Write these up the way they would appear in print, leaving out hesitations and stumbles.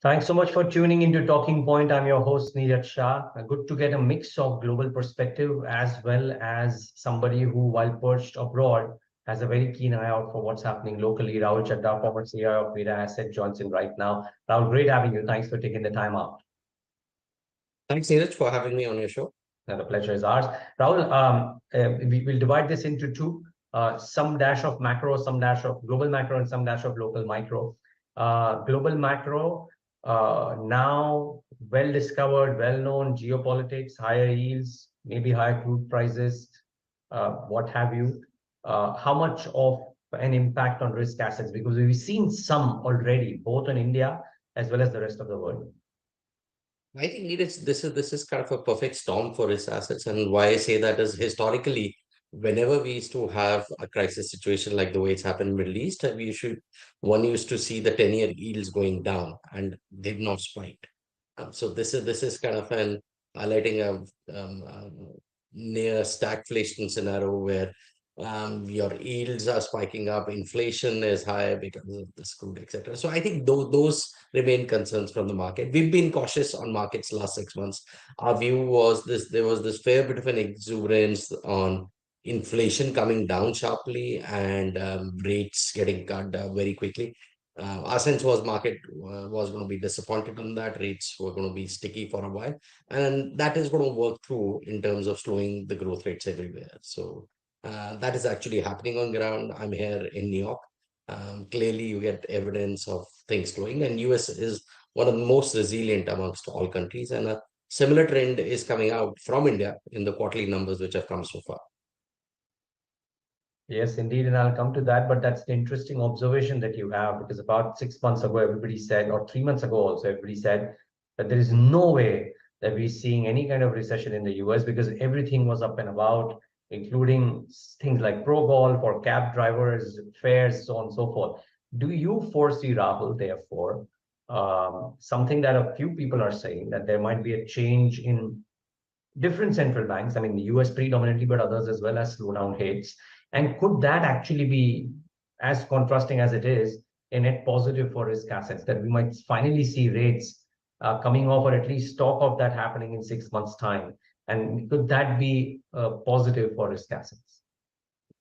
Thanks so much for tuning into Talking Point. I'm your host, Neeraj Shah. Good to get a mix of global perspective as well as somebody who, while perched abroad, has a very keen eye out for what's happening locally. Rahul Chadha, former CEO of Vida Asset, joins in right now. Rahul, great having you. Thanks for taking the time out. Thanks, Neeraj, for having me on your show. The pleasure is ours. Rahul, we will divide this into two, some dash of macro, some dash of global macro, and some dash of local micro. Global macro, now well discovered, well known geopolitics, higher yields, maybe higher crude prices, what have you. How much of an impact on risk assets? Because we've seen some already, both in India as well as the rest of the world. I think Neeraj, this is kind of a perfect storm for risk assets. And why I say that is historically, whenever we used to have a crisis situation like the way it's happened in the Middle East, one used to see the 10-year yields going down and did not spike. So this is kind of an highlighting a near stagflation scenario where your yields are spiking up, inflation is high because of the crude, etc. So I think those remain concerns from the market. We've been cautious on markets last 6 months. Our view was there was this fair bit of an exuberance on inflation coming down sharply and rates getting cut very quickly. Our sense was market was going to be disappointed on that. Rates were going to be sticky for a while, and that is going to work through in terms of slowing the growth rates everywhere. So that is actually happening on ground. I'm here in New York. Clearly, you get evidence of things slowing, and US is one of the most resilient amongst all countries. And a similar trend is coming out from India in the quarterly numbers which have come so far. Yes, indeed, and I'll come to that. But that's the interesting observation that you have, because about 6 months ago, everybody said, or 3 months ago also, everybody said that there is no way that we're seeing any kind of recession in the US because everything was up and about, including things like pro golf or cab drivers, fares, so on and so forth. Do you foresee, Rahul, therefore, something that a few people are saying that there might be a change in different central banks, I mean, the US predominantly, but others as well as slowdown hits. And could that actually be, as contrasting as it is, a net positive for risk assets that we might finally see rates coming off, or at least talk of that happening in 6 months' time? And could that be positive for risk assets?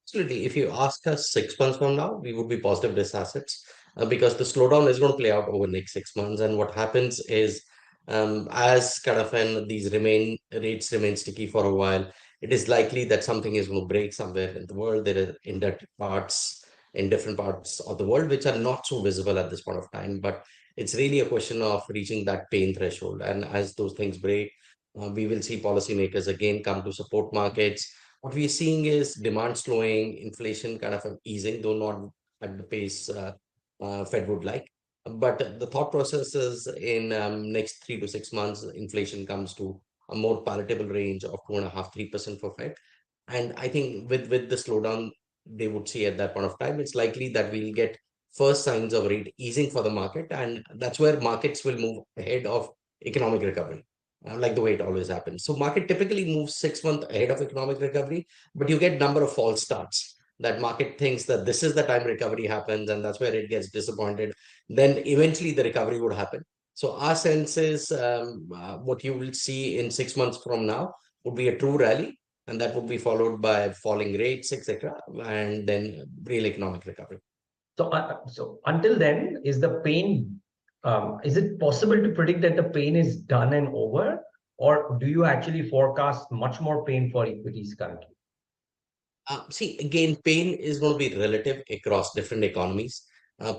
Absolutely. If you ask us 6 months from now, we would be positive risk assets because the slowdown is going to play out over the next 6 months. And what happens is, as kind of these rates remain sticky for a while, it is likely that something is going to break somewhere in the world. There are in different parts of the world which are not so visible at this point of time. But it's really a question of reaching that pain threshold. And as those things break, we will see policymakers again come to support markets. What we're seeing is demand slowing, inflation kind of easing, though not at the pace Fed would like. But the thought process is in next 3 to 6 months, inflation comes to a more palatable range of 2.5%, 3% for Fed. And I think with the slowdown they would see at that point of time, it's likely that we'll get first signs of rate easing for the market, and that's where markets will move ahead of economic recovery like the way it always happens. So market typically moves 6 months ahead of economic recovery, but you get number of false starts. That market thinks that this is the time recovery happens, and that's where it gets disappointed. Then eventually the recovery would happen. So our sense is what you will see in 6 months from now would be a true rally, and that would be followed by falling rates, etc., and then real economic recovery. So until then, is the pain, is it possible to predict that the pain is done and over? Or do you actually forecast much more pain for equities currently? See, again, pain is going to be relative across different economies.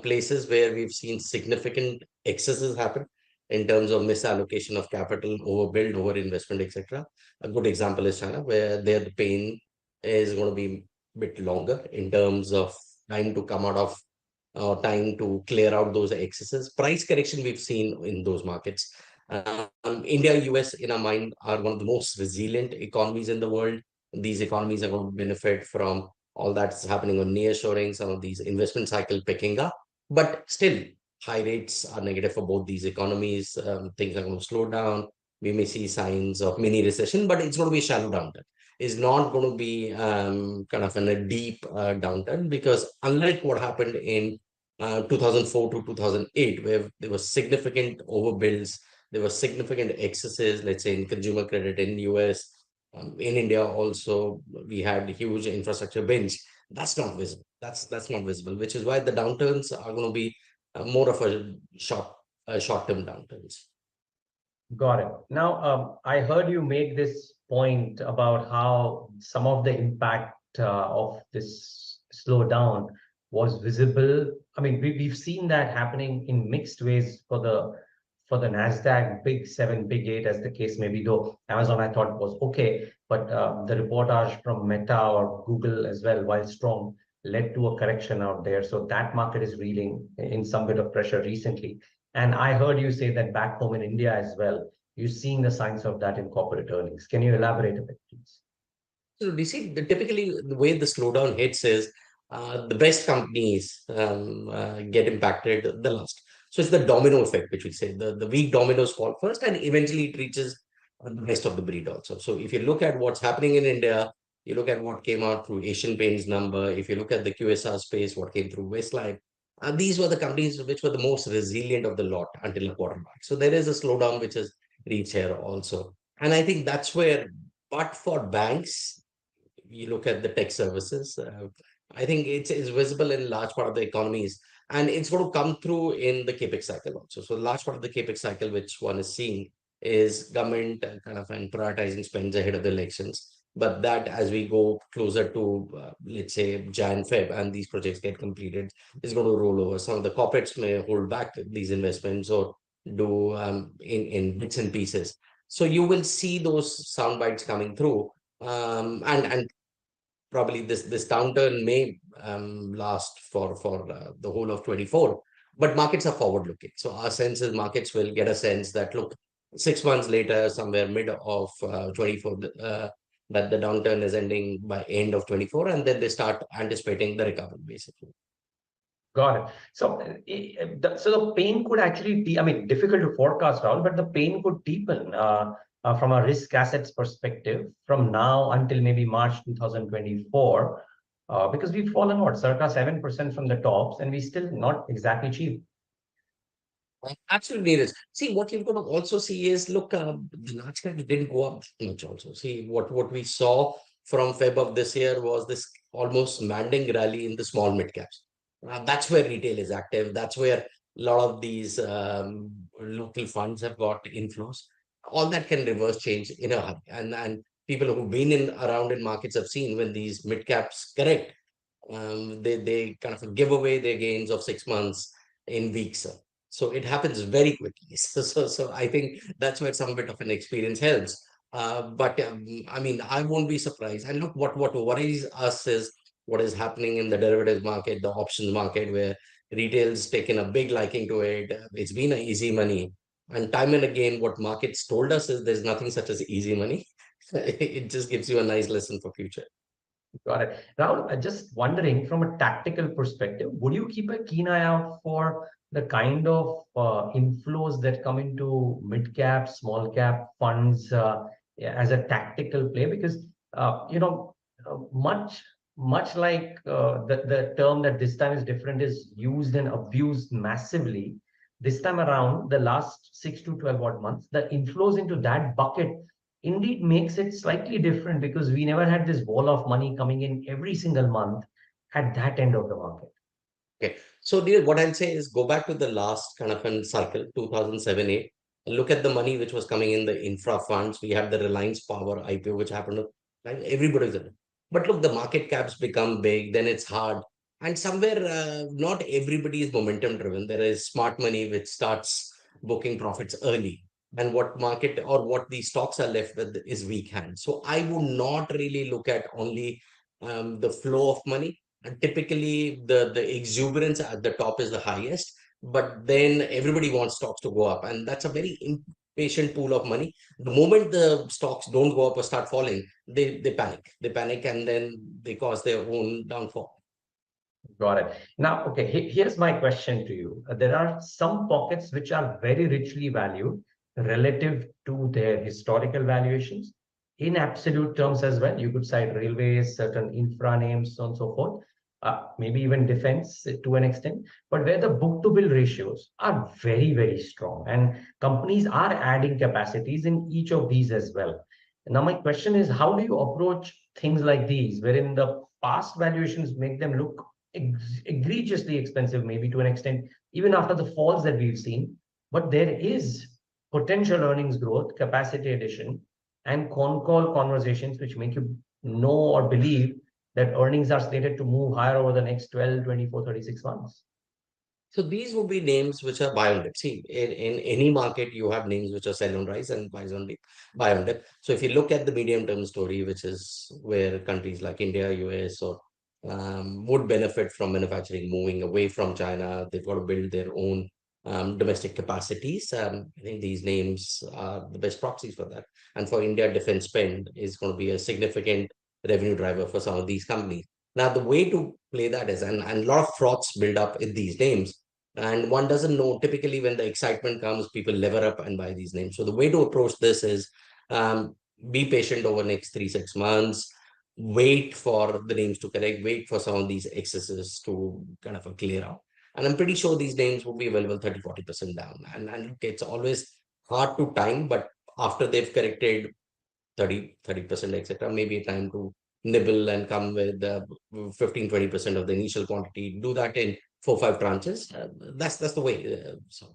Places where we've seen significant excesses happen in terms of misallocation of capital, overbuild, overinvestment, etc. A good example is China, where there the pain is going to be a bit longer in terms of time to come out of time to clear out those excesses. Price correction we've seen in those markets. India, US, in our mind, are one of the most resilient economies in the world. These economies are going to benefit from all that's happening on nearshoring, some of these investment cycle picking up. But still, high rates are negative for both these economies. Things are going to slow down. We may see signs of mini recession, but it's going to be a shallow downturn. It's not going to be kind of in a deep downturn because unlike what happened in 2004 to 2008, where there were significant overbuilds, there were significant excesses, let's say in consumer credit in US, in India also, we had huge infrastructure binge. That's not visible. That's not visible, which is why the downturns are going to be more of a short-term downturns. Got it. Now, I heard you make this point about how some of the impact of this slowdown was visible. I mean, we've seen that happening in mixed ways for the Nasdaq, big seven, big eight, as the case may be. Though Amazon, I thought was okay, but the reportage from Meta or Google as well, while strong, led to a correction out there. So that market is reeling in some bit of pressure recently. And I heard you say that back home in India as well, you're seeing the signs of that in corporate earnings. Can you elaborate a bit, please? So we see typically the way the slowdown hits is the best companies get impacted the last. So it's the domino effect, which we say the weak dominoes fall first, and eventually it reaches the rest of the breed also. So if you look at what's happening in India, you look at what came out through Asian Paints number. If you look at the QSR space, what came through Westlife, these were the companies which were the most resilient of the lot until a quarter back. So there is a slowdown which has reached here also, and I think that's where. But for banks, you look at the tech services, I think it's visible in large part of the economies, and it's going to come through in the capex cycle also. So large part of the capex cycle, which one is seeing, is government kind of and prioritizing spends ahead of the elections. But that as we go closer to, let's say, Jan, Feb, and these projects get completed, is going to roll over. Some of the corporates may hold back these investments or do in bits and pieces. So you will see those sound bites coming through. And probably this downturn may last for the whole of 24, but markets are forward looking. So our sense is markets will get a sense that, look, 6 months later, somewhere mid of 24, that the downturn is ending by end of 24, and then they start anticipating the recovery basically. Got it. So, so the pain could actually, I mean, difficult to forecast, Rahul, but the pain could deepen from a risk assets perspective from now until maybe March 2024, because we've fallen what, circa 7% from the tops, and we still not exactly cheap. Absolutely, it is. See, what you're going to also see is, look, the large cap didn't go up much also. See, what we saw from Feb of this year was this almost manding rally in the small mid caps. That's where retail is active. That's where a lot of these local funds have got inflows. All that can reverse change in a hurry. And people who've been in around in markets have seen when these mid caps correct, they kind of give away their gains of 6 months in weeks. So it happens very quickly. So I think that's where some bit of an experience helps. But I mean, I won't be surprised. And look, what worries us is what is happening in the derivatives market, the options market, where retail's taken a big liking to it. It's been an easy money. And time and again, what markets told us is there's nothing such as easy money. It just gives you a nice lesson for future. Got it. Rahul, just wondering from a tactical perspective, would you keep a keen eye out for the kind of inflows that come into mid cap, small cap funds as a tactical play? Because much like the term that this time is different is used and abused massively. This time around, the last 6 to 12 odd months, the inflows into that bucket indeed makes it slightly different because we never had this wall of money coming in every single month at that end of the market. Okay. So, dear, what I'll say is go back to the last kind of an cycle, 2007, 8. Look at the money which was coming in the infra funds. We had the Reliance Power IPO, which happened. Right? Everybody's in it. But look, the market caps become big, then it's hard. And somewhere, not everybody is momentum driven. There is smart money which starts booking profits early. And what market or what the stocks are left with is weak hands. So I would not really look at only the flow of money, and typically the exuberance at the top is the highest, but then everybody wants stocks to go up, and that's a very impatient pool of money. The moment the stocks don't go up or start falling, they panic, and then they cause their own downfall. Got it. Now, okay, here's my question to you. There are some pockets which are very richly valued relative to their historical valuations in absolute terms as well. You could cite railways, certain infra names, so on and so forth. maybe even defense to an extent, but where the book to bill ratios are very, very strong. And companies are adding capacities in each of these as well. Now, my question is, how do you approach things like these, wherein the past valuations make them look egregiously expensive, maybe to an extent, even after the falls that we've seen, but there is potential earnings growth, capacity addition, and con call conversations which make you know or believe that earnings are slated to move higher over the next 12, 24, 36 months. So these would be names which are buy on dip. See, in any market, you have names which are sell on rise and buy on dip. So if you look at the medium term story, which is where countries like India, US, or would benefit from manufacturing moving away from China, they've got to build their own domestic capacities. I think these names are the best proxies for that. And for India, defense spend is going to be a significant revenue driver for some of these companies. Now, the way to play that is, and a lot of frauds build up in these names, and one doesn't know. Typically, when the excitement comes, people lever up and buy these names. So the way to approach this is be patient over next 3 6 months, wait for the names to correct, wait for some of these excesses to kind of clear out. And I'm pretty sure these names will be available 30 40% down. And it's always hard to time, but after they've corrected 30% etc, maybe a time to nibble and come with 15 20% of the initial quantity, do that in 4 5 tranches. That's the way. So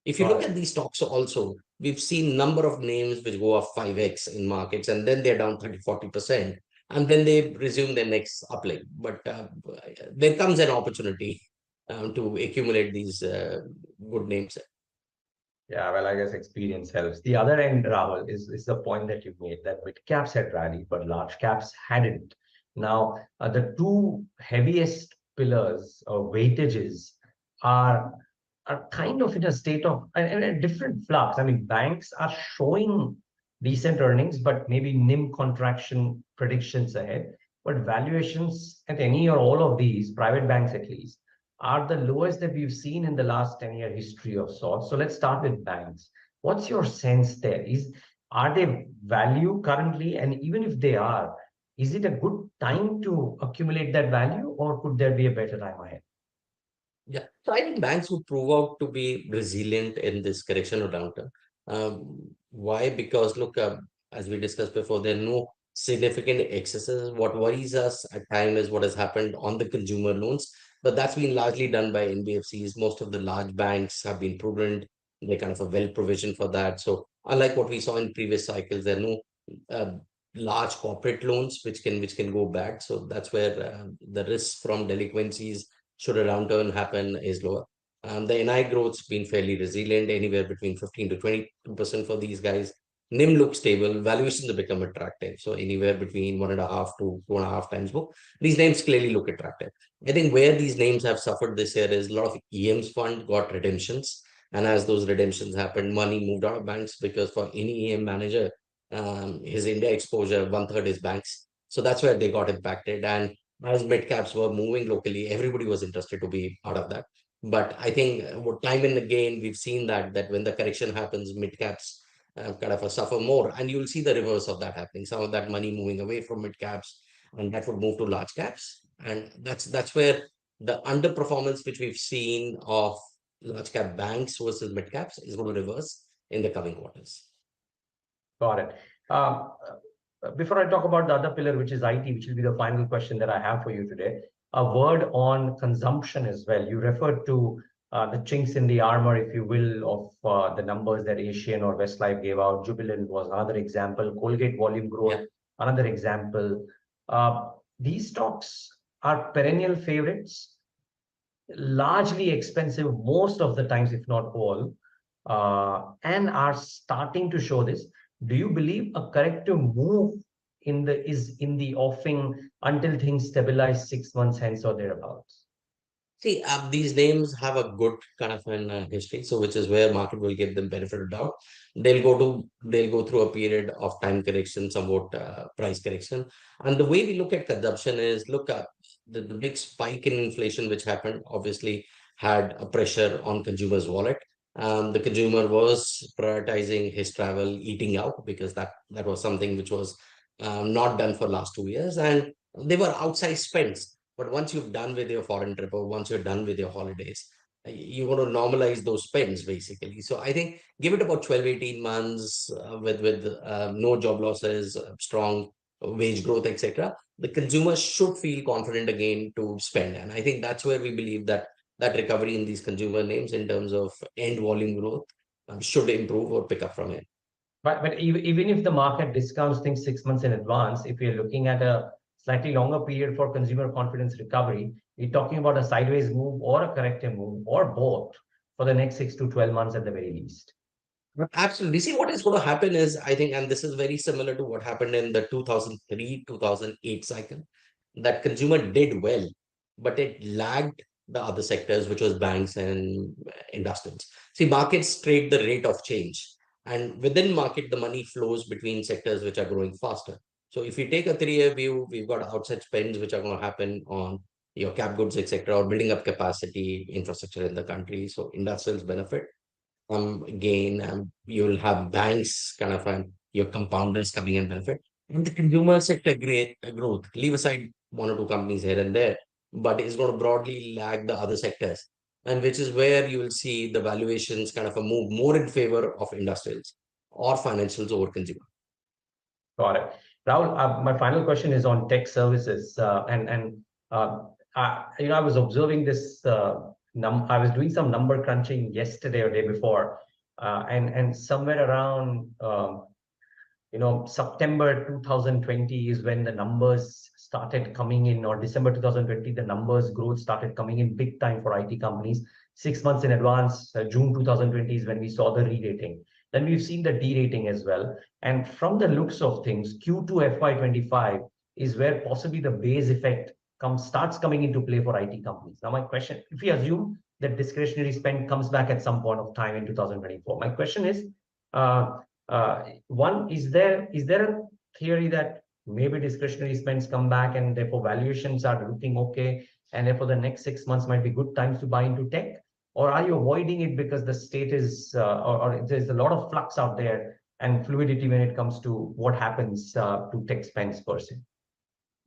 if you Got look it. at these stocks also, we've seen number of names which go up 5x in markets, and then they're down 30 40%, and then they resume their next uplink. But there comes an opportunity to accumulate these good names. Yeah, well, I guess experience helps. The other end, Rahul, is the point that you made that mid caps had rallied, but large caps hadn't. Now, the two heaviest pillars or weightages are are kind of in a state of and a different flux. I mean, banks are showing decent earnings, but maybe NIM contraction predictions ahead. But valuations at any or all of these, private banks at least, are the lowest that we've seen in the last 10-year history of sorts. So let's start with banks. What's your sense there? Are they value currently? And even if they are, is it a good time to accumulate that value, or could there be a better time ahead? Yeah. So I think banks would prove out to be resilient in this correction or downturn. Why? Because look, as we discussed before, there are no significant excesses. What worries us at time is what has happened on the consumer loans, but that's been largely done by NBFCs. Most of the large banks have been prudent. They're kind of a well provisioned for that. So unlike what we saw in previous cycles, there are no uh, large corporate loans which can go bad. So that's where the risk from delinquencies should a downturn happen is lower. The NI growth's been fairly resilient, anywhere between 15 to 22% for these guys. NIM looks stable, valuations have become attractive. So anywhere between 1.5 to 2.5 times book. These names clearly look attractive. I think where these names have suffered this year is a lot of EMs fund got redemptions. And as those redemptions happened, money moved out of banks because for any EM manager, his India exposure, one third is banks. So that's where they got impacted. And as mid caps were moving locally, everybody was interested to be part of that. But I think what time and again we've seen that when the correction happens, mid caps kind of suffer more, and you'll see the reverse of that happening. Some of that money moving away from mid caps, and that would move to large caps, and that's where the underperformance which we've seen of large cap banks versus mid caps is going to reverse in the coming quarters. Got it. Before I talk about the other pillar, which is IT, which will be the final question that I have for you today, a word on consumption as well. You referred to the chinks in the armor, if you will, of the numbers that Asian or Westlife gave out. Jubilant was another example. Colgate volume growth, Yeah. another example. Uh, these stocks are perennial favorites, largely expensive most of the times, if not all, and are starting to show this. Do you believe a corrective move is in the offing until things stabilize 6 months hence or thereabouts? See, these names have a good kind of an history, so which is where market will give them benefit of doubt. They'll go through a period of time correction, somewhat price correction, and the way we look at consumption is look at the big spike in inflation which happened. Obviously, had a pressure on consumers' wallet. The consumer was prioritizing his travel, eating out because that was something which was not done for last 2 years, and they were outside spends. But once you've done with your foreign trip or once you're done with your holidays, you want to normalize those spends basically. So I think give it about 12, 18 months with no job losses, strong wage growth, etc. The consumer should feel confident again to spend. And I think that's where we believe that that recovery in these consumer names in terms of end volume growth should improve or pick up from it. But even if the market discounts things 6 months in advance, if you're looking at a slightly longer period for consumer confidence recovery, we're talking about a sideways move or a corrective move or both for the next 6 to 12 months at the very least. Absolutely. See, what is going to happen is, I think, and this is very similar to what happened in the 2003, 2008 cycle, that consumer did well, but it lagged the other sectors, which was banks and industries. See, markets trade the rate of change, and within market, the money flows between sectors which are growing faster. So if you take a 3-year view, we've got outside spends which are going to happen on your cap goods, etc., or building up capacity, infrastructure in the country. So industrials benefit gain, you'll have banks kind of your compounders coming in benefit. And the consumer sector great growth, leave aside one or two companies here and there, but it's going to broadly lag the other sectors. And which is where you will see the valuations kind of a move more in favor of industrials or financials over consumer. Got it. Rahul, my final question is on tech services. Uh, I was observing this. I was doing some number crunching yesterday or day before, and somewhere around September 2020 is when the numbers started coming in, or December 2020, the numbers growth started coming in big time for IT companies. 6 months in advance, June 2020 is when we saw the re-rating. Then we've seen the de-rating as well. And from the looks of things, Q2 FY25 is where possibly the base effect starts coming into play for IT companies. Now, my question, if we assume that discretionary spend comes back at some point of time in 2024, my question is, uh, one, is there a theory that maybe discretionary spends come back and therefore valuations are looking okay, and therefore the next 6 months might be good times to buy into tech? Or are you avoiding it because the state is, or there's a lot of flux out there and fluidity when it comes to what happens to tech spends per se?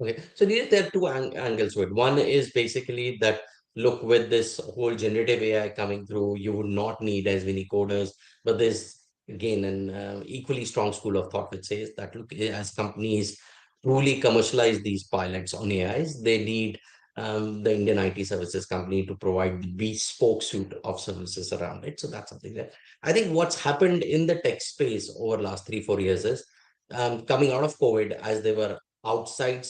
Okay, so there are two angles to it. One is basically that look, with this whole generative AI coming through, you would not need as many coders. But there's again an equally strong school of thought which says that look, as companies truly commercialize these pilots on AIs, they need the Indian IT services company to provide the bespoke suite of services around it. So that's something that I think what's happened in the tech space over last 3, 4 years is coming out of COVID, as they were outside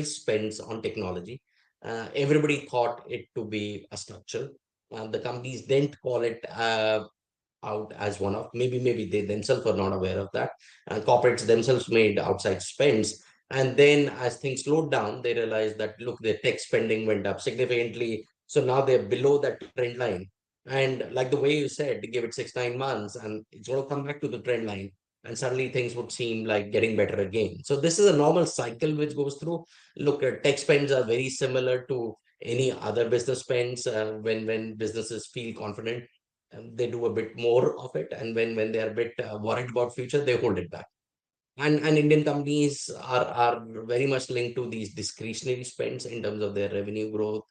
spends on technology. Everybody thought it to be a structure. The companies didn't call it out as one of maybe they themselves were not aware of that. And corporates themselves made outside spends. And then as things slowed down, they realized that look, their tech spending went up significantly. So now they're below that trend line. And like the way you said, give it 6, 9 months, and it's going to come back to the trend line and suddenly things would seem like getting better again. So this is a normal cycle which goes through. Look, tech spends are very similar to any other business spends. When businesses feel confident, they do a bit more of it, and when they are a bit worried about future, they hold it back. And Indian companies are very much linked to these discretionary spends in terms of their revenue growth,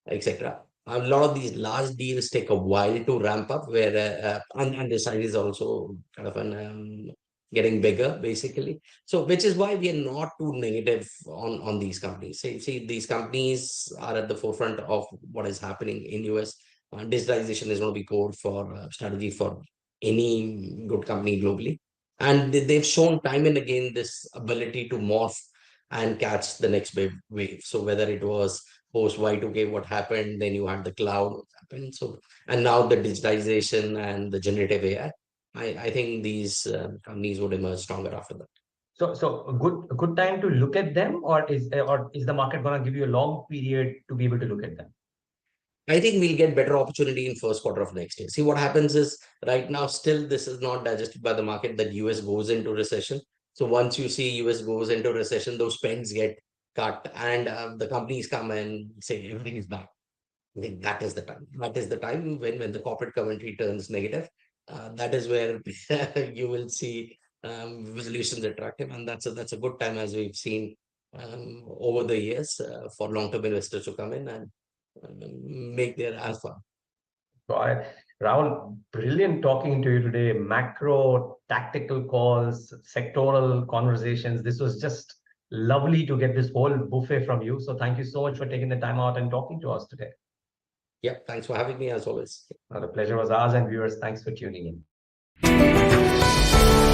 etc. A lot of these large deals take a while to ramp up, where and the size is also kind of getting bigger, basically. So, which is why we are not too negative on these companies. See, these companies are at the forefront of what is happening in US. Digitalization is going to be core for strategy for any good company globally, and they've shown time and again this ability to morph and catch the next wave. So whether it was post Y2K, what happened, then you had the cloud, what happened. So, and now the digitization and the generative AI. I think these companies would emerge stronger after that. So a good time to look at them, or is the market going to give you a long period to be able to look at them? I think we'll get better opportunity in first quarter of next year. See, what happens is right now, still this is not digested by the market that US goes into recession. So once you see US goes into recession, those spends get cut, and the companies come and say everything is back. I think that is the time. That is the time when the corporate commentary turns negative. That is where you will see valuations attractive, and that's a good time, as we've seen over the years for long-term investors to come in and make their alpha. Got it. Rahul, brilliant talking to you today. Macro, tactical calls, sectoral conversations. This was just lovely to get this whole buffet from you. So thank you so much for taking the time out and talking to us today. Yeah, thanks for having me as always. The pleasure was ours, and viewers, thanks for tuning in.